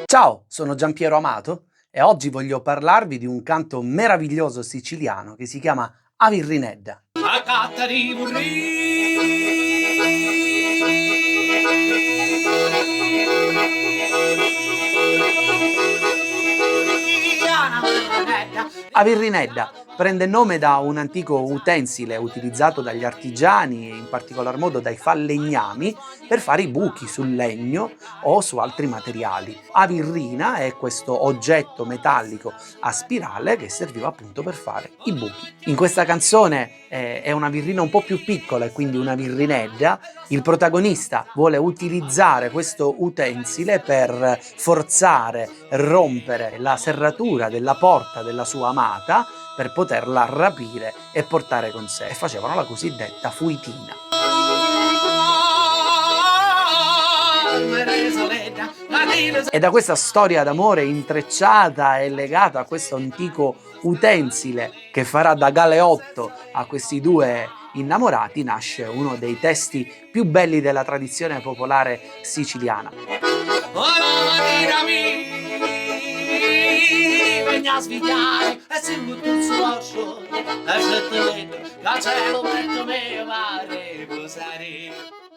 Ciao, sono Giampiero Amato e oggi voglio parlarvi di un canto meraviglioso siciliano che si chiama Avirrinedda. A catta di burri. Avirrinedda prende nome da un antico utensile utilizzato dagli artigiani e in particolar modo dai falegnami per fare i buchi sul legno o su altri materiali. Avirrina è questo oggetto metallico a spirale che serviva appunto per fare i buchi. In questa canzone è una virrina un po' più piccola e quindi una virrinedda. Il protagonista vuole utilizzare questo utensile per forzare, rompere la serratura della porta della sua amata per poterla rapire e portare con sé, e facevano la cosiddetta fuitina. E da questa storia d'amore intrecciata e legata a questo antico utensile che farà da galeotto a questi due innamorati nasce uno dei testi più belli della tradizione popolare siciliana. Venga a svigliare e si butta il suo occhio e se te vedo, che cielo per me va a riposare.